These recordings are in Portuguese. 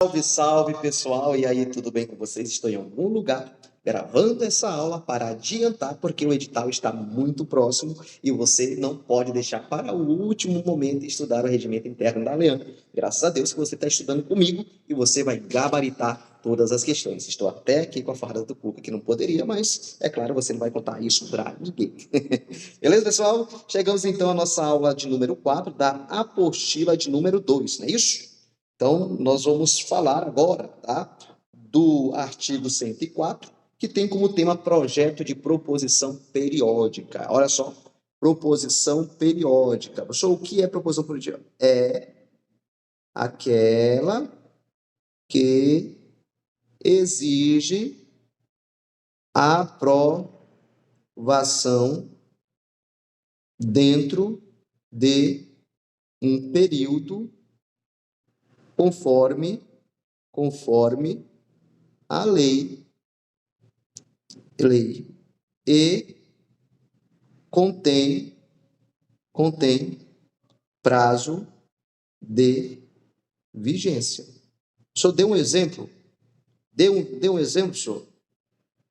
Salve, salve pessoal! E aí, tudo bem com vocês? Estou em algum lugar gravando essa aula para adiantar, porque o edital está muito próximo e você não pode deixar para o último momento estudar o regimento interno da Leandro. Graças a Deus que você está estudando comigo e você vai gabaritar todas as questões. Estou até aqui com a farda do Cuca, que não poderia, mas é claro, você não vai contar isso para ninguém. Beleza, pessoal? Chegamos então à nossa aula de número 4 da apostila de número 2, não é isso? Então, nós vamos falar agora, tá, do artigo 104, que tem como tema projeto de proposição periódica. Olha só, proposição periódica. Professor, o que é proposição periódica? É aquela que exige a aprovação dentro de um período conforme a lei e contém prazo de vigência. O senhor deu um exemplo? Deu um exemplo, senhor?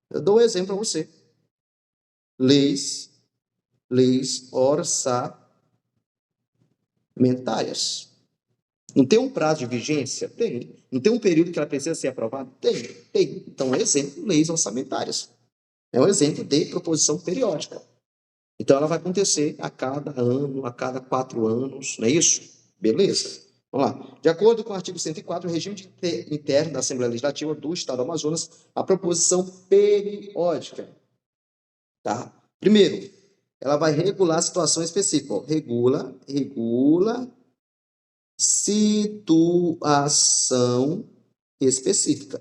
Eu dou um exemplo para você. Leis orçamentárias. Não tem um prazo de vigência? Tem. Não tem um período que ela precisa ser aprovada? Tem. Então, é exemplo, leis orçamentárias. É um exemplo de proposição periódica. Então, ela vai acontecer a cada ano, a cada 4 anos, não é isso? Beleza? Vamos lá. De acordo com o artigo 104, o regime interno da Assembleia Legislativa do Estado do Amazonas, a proposição periódica. Tá? Primeiro, ela vai regular a situação específica. Ó. Regula situação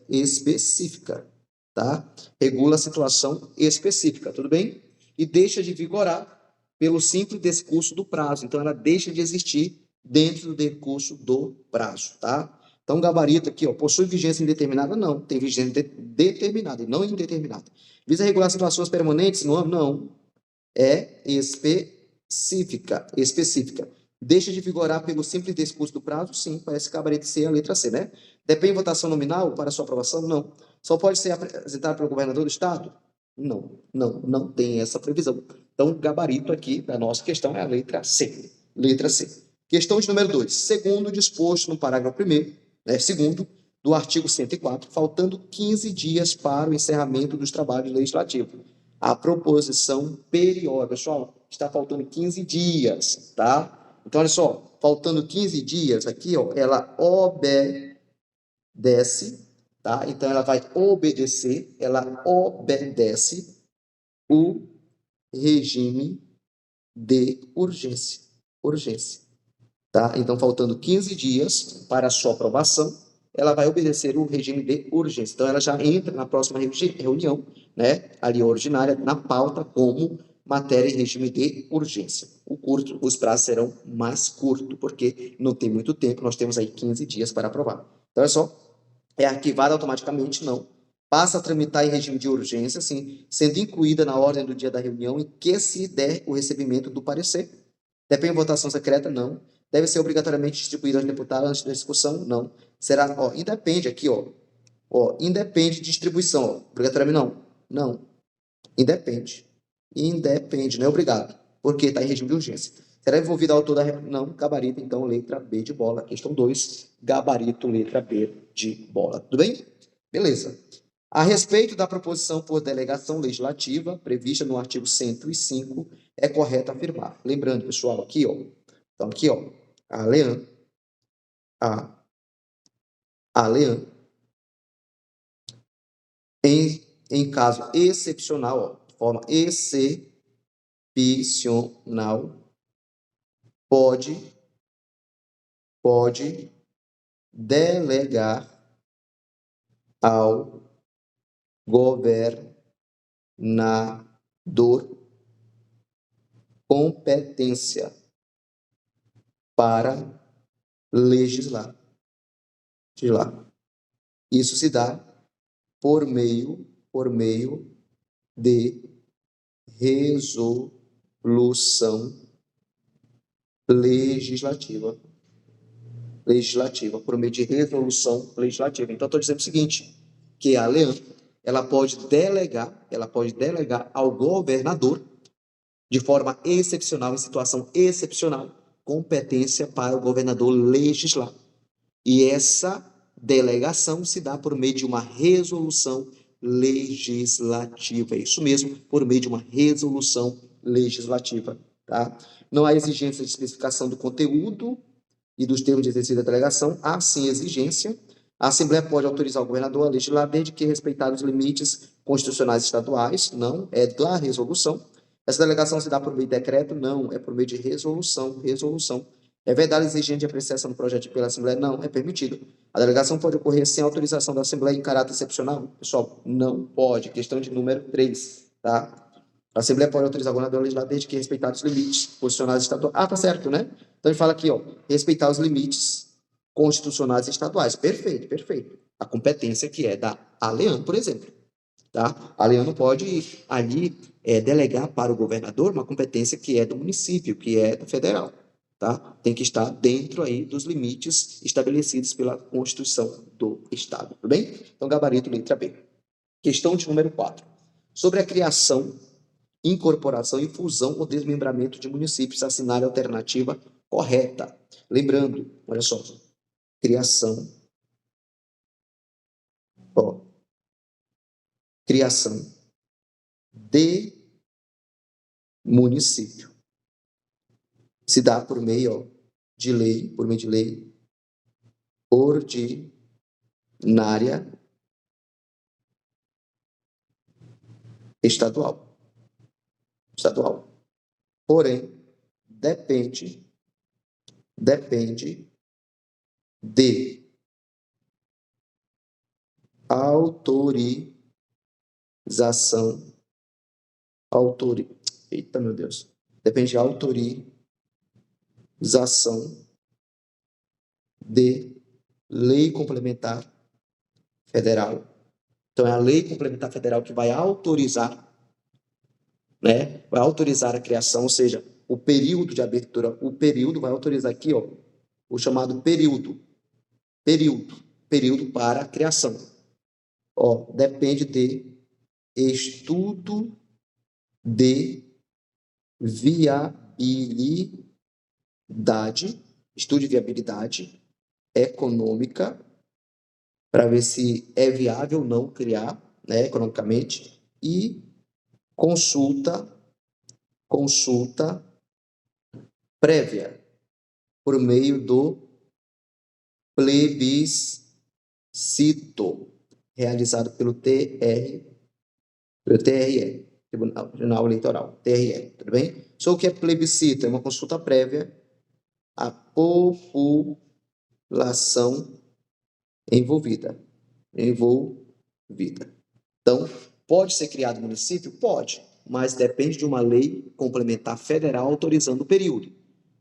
específica, tá? Regula a situação específica, tudo bem? E deixa de vigorar pelo simples decurso do prazo. Então, ela deixa de existir dentro do decurso do prazo, tá? Então, gabarito aqui, ó, possui vigência indeterminada? Não, tem vigência determinada e não indeterminada. Visa regular situações permanentes? Não, é específica. Deixa de vigorar pelo simples discurso do prazo? Sim, parece gabarito C, a letra C, né? Depende de votação nominal para sua aprovação? Não. Só pode ser apresentado pelo governador do estado? Não tem essa previsão. Então, o gabarito aqui da nossa questão é a letra C. Letra C. Questão de número 2. Segundo disposto no parágrafo 1º, segundo, do artigo 104, faltando 15 dias para o encerramento dos trabalhos legislativos. A proposição periódica, pessoal, está faltando 15 dias, tá? Então, olha só, faltando 15 dias aqui, ó, ela obedece, tá? Então, ela obedece o regime de urgência, tá? Então, faltando 15 dias para a sua aprovação, ela vai obedecer o regime de urgência. Então, ela já entra na próxima reunião, né, ali ordinária, na pauta como matéria em regime de urgência. Os prazos serão mais curtos, porque não tem muito tempo, nós temos aí 15 dias para aprovar. Então, é só, é arquivada automaticamente? Não. Passa a tramitar em regime de urgência, sim, sendo incluída na ordem do dia da reunião em que se der o recebimento do parecer. Depende de votação secreta? Não. Deve ser obrigatoriamente distribuído aos deputados antes da discussão? Não. Será, ó, independe aqui, ó, independe de distribuição, ó, obrigatoriamente não. Independe, não é obrigado, porque está em regime de urgência. Será envolvido o autor da... Não, gabarito, então, letra B de bola. Questão 2, gabarito, letra B de bola. Tudo bem? Beleza. A respeito da proposição por delegação legislativa, prevista no artigo 105, é correto afirmar. Lembrando, pessoal, aqui, ó, então aqui, ó, a Leandro, em caso excepcional, ó, de forma excepcional, pode delegar ao governador competência para legislar. Isso se dá por meio de resolução legislativa. legislativa, por meio de resolução legislativa. Então, estou dizendo o seguinte, que a LEAN, ela pode delegar ao governador, de forma excepcional, em situação excepcional, competência para o governador legislar. E essa delegação se dá por meio de uma resolução legislativa. É isso mesmo, por meio de uma resolução legislativa, tá? Não há exigência de especificação do conteúdo e dos termos de exercício da delegação, há sim exigência. A Assembleia pode autorizar o governador a legislar desde que respeitar os limites constitucionais estaduais, não, é da resolução. Essa delegação se dá por meio de decreto? Não, é por meio de resolução. É verdade exigente de apreciação do projeto pela Assembleia? Não, é permitido. A delegação pode ocorrer sem autorização da Assembleia em caráter excepcional? Pessoal, não pode. Questão de número 3, tá? A Assembleia pode autorizar o governador a legislar desde que respeitar os limites constitucionais estaduais. Ah, tá certo, né? Então, ele fala aqui, ó, respeitar os limites constitucionais estaduais. Perfeito, perfeito. A competência que é da ALEAN, por exemplo. Tá? A LEAN não pode ali delegar para o governador uma competência que é do município, que é federal. Tá? Tem que estar dentro aí dos limites estabelecidos pela Constituição do Estado. Tudo bem? Então, gabarito, letra B. Questão de número 4. Sobre a criação, incorporação, infusão ou desmembramento de municípios, assinar a alternativa correta. Lembrando, olha só, criação, criação de município. Se dá por meio de lei, ordinária estadual. Porém, depende de autorização, eita, meu Deus, depende de autorização de lei complementar federal. Então, é a lei complementar federal que vai autorizar, né? Vai autorizar a criação, ou seja, o período de abertura, o período vai autorizar aqui, ó, o chamado período para a criação. Ó, depende de estudo de viabilidade econômica, para ver se é viável ou não criar, né, economicamente, e consulta prévia por meio do plebiscito realizado pelo TRE, Tribunal Eleitoral, TRE, tudo bem? Só o que é plebiscito? É uma consulta prévia à população envolvida. Então, pode ser criado município? Pode, mas depende de uma lei complementar federal autorizando o período.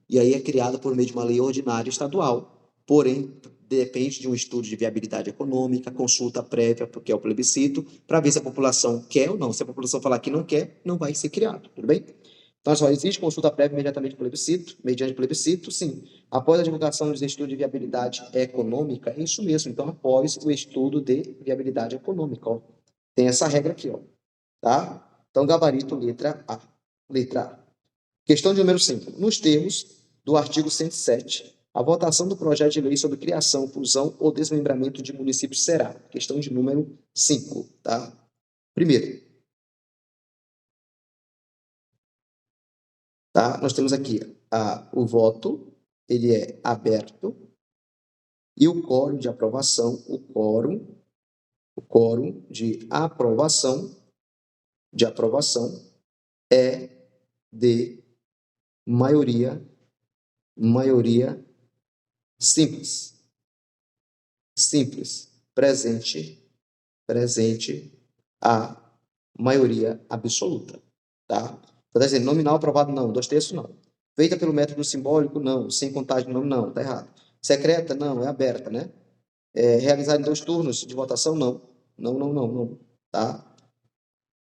E aí é criada por meio de uma lei ordinária estadual, porém, depende de um estudo de viabilidade econômica, consulta prévia, porque é o plebiscito, para ver se a população quer ou não. Se a população falar que não quer, não vai ser criado, tudo bem? Então, só existe consulta prévia imediatamente plebiscito, mediante plebiscito, sim. Após a divulgação dos estudos de viabilidade econômica, é isso mesmo. Então, após o estudo de viabilidade econômica, ó. Tem essa regra aqui, ó. Tá? Então, gabarito, letra A. Letra A. Questão de número 5. Nos termos do artigo 107, a votação do projeto de lei sobre criação, fusão ou desmembramento de municípios será. Questão de número 5, tá? Primeiro, tá? Nós temos aqui o voto, ele é aberto, e o quórum de aprovação, o quórum de aprovação é de maioria simples, presente a maioria absoluta, tá? Então, dizendo, nominal aprovado, não. 2/3, não. Feita pelo método simbólico, não. Sem contagem, não. Tá errado. Secreta, não. É aberta, né? Realizada em 2 turnos de votação, não. Não. Tá?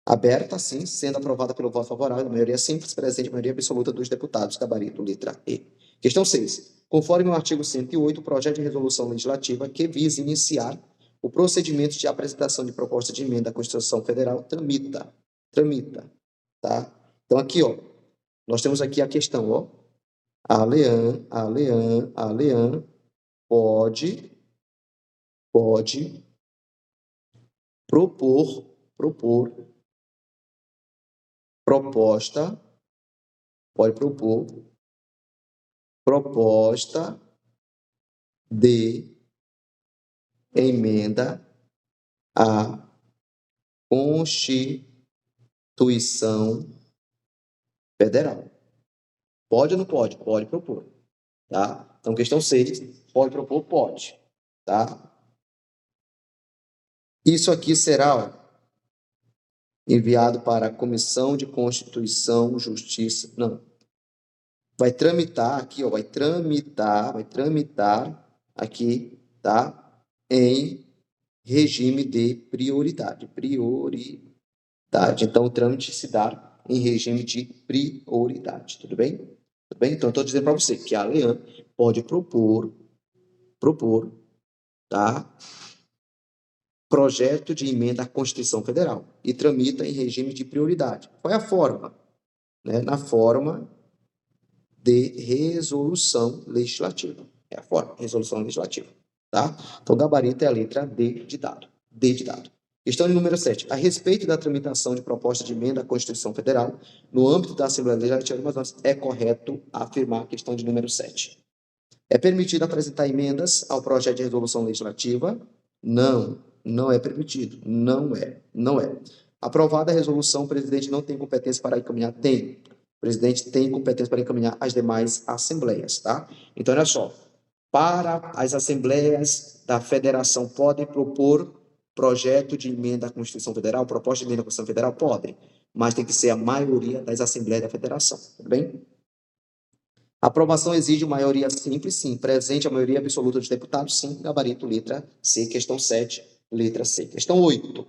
Aberta, sim, sendo aprovada pelo voto favorável da maioria simples, presente a maioria absoluta dos deputados. Gabarito, letra E. Questão 6. Conforme o artigo 108, o projeto de resolução legislativa que visa iniciar o procedimento de apresentação de proposta de emenda à Constituição Federal tramita, tá? Então, aqui, ó, nós temos aqui a questão, ó, a Lean pode propor proposta de emenda à Constituição Federal. Pode ou não pode? Pode propor, tá? Então, questão 6, pode propor? Pode, tá? Isso aqui será, ó, enviado para a Comissão de Constituição, Justiça, não, vai tramitar aqui, ó, vai tramitar aqui, tá? Em regime de prioridade. Então, o trâmite se dá em regime de prioridade, tudo bem? Tudo bem? Então, estou dizendo para você que a Lean pode propor, tá? Projeto de emenda à Constituição Federal e tramita em regime de prioridade. Qual é a forma? Né? Na forma de resolução legislativa. É a forma, resolução legislativa, tá? Então, o gabarito é a letra D de dado. Questão de número 7. A respeito da tramitação de proposta de emenda à Constituição Federal, no âmbito da Assembleia Legislativa do Amazonas, é correto afirmar a questão de número 7. É permitido apresentar emendas ao projeto de resolução legislativa? Não é permitido. Não é. Aprovada a resolução, o presidente não tem competência para encaminhar? Tem. O presidente tem competência para encaminhar as demais assembleias, tá? Então, olha só. Para as assembleias da federação, podem propor projeto de emenda à Constituição Federal, proposta de emenda à Constituição Federal? Podem, mas tem que ser a maioria das assembleias da federação, tudo bem? A aprovação exige maioria simples, sim. Presente a maioria absoluta dos deputados, sim. Gabarito, letra C. Questão 7, letra C. Questão 8.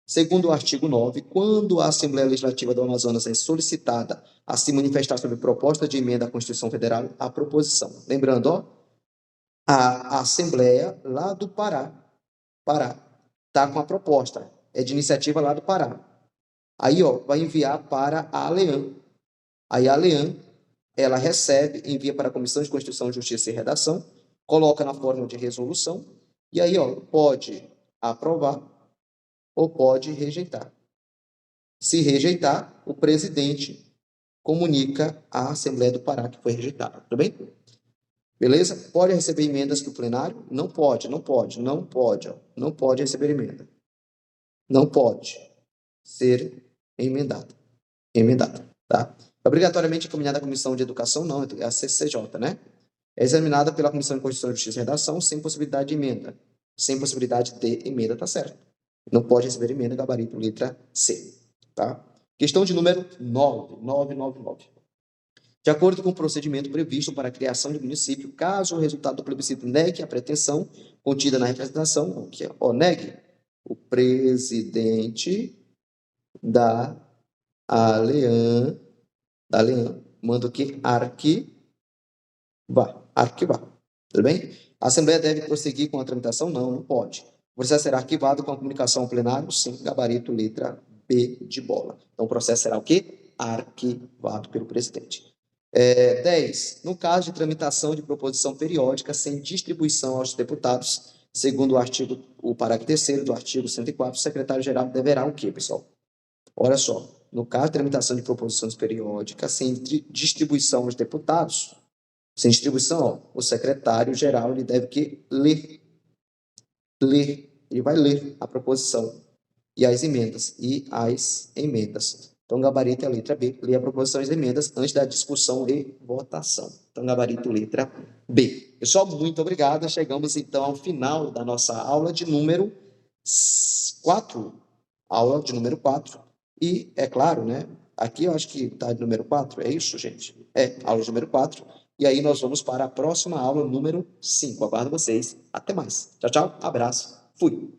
Segundo o artigo 9, quando a Assembleia Legislativa do Amazonas é solicitada a se manifestar sobre proposta de emenda à Constituição Federal, a proposição. Lembrando, ó, a Assembleia lá do Pará, está com a proposta, é de iniciativa lá do Pará. Aí, ó, vai enviar para a Lean. Aí a Lean, ela recebe, envia para a Comissão de Constituição, Justiça e Redação, coloca na forma de resolução, e aí, ó, pode aprovar ou pode rejeitar. Se rejeitar, o presidente comunica à Assembleia do Pará que foi rejeitada, tudo bem? Beleza? Pode receber emendas do plenário? Não pode. Ó. Não pode receber emenda. Não pode ser emendada, tá? Obrigatoriamente encaminhada à Comissão de Educação, não, é a CCJ, né? É examinada pela Comissão de Constituição, Justiça e Redação, sem possibilidade de emenda. Tá certo. Não pode receber emenda, gabarito, letra C, tá? Questão de número 9. De acordo com o procedimento previsto para a criação de município, caso o resultado do plebiscito negue a pretensão contida na representação, que negue, o presidente da Lean manda o que? Arquivar. Tudo bem? A Assembleia deve prosseguir com a tramitação? Não pode. O processo será arquivado com a comunicação ao plenário? Sim, gabarito, letra B de bola. Então, o processo será o quê? Arquivado pelo presidente. 10. No caso de tramitação de proposição periódica sem distribuição aos deputados, segundo o parágrafo 3º do artigo 104, o secretário-geral deverá o quê, pessoal? Olha só, no caso de tramitação de proposições periódicas sem distribuição aos deputados, sem distribuição, o secretário-geral ele deve que ler. Ele vai ler a proposição e as emendas. Então, gabarito é a letra B. Lê a proposição e as emendas antes da discussão e votação. Então, gabarito, letra B. Pessoal, muito obrigado. Chegamos, então, ao final da nossa aula de número 4. E, é claro, né? Aqui eu acho que está de número 4. É isso, gente? Aula de número 4. E aí nós vamos para a próxima aula, número 5. Aguardo vocês. Até mais. Tchau, tchau. Abraço. Fui.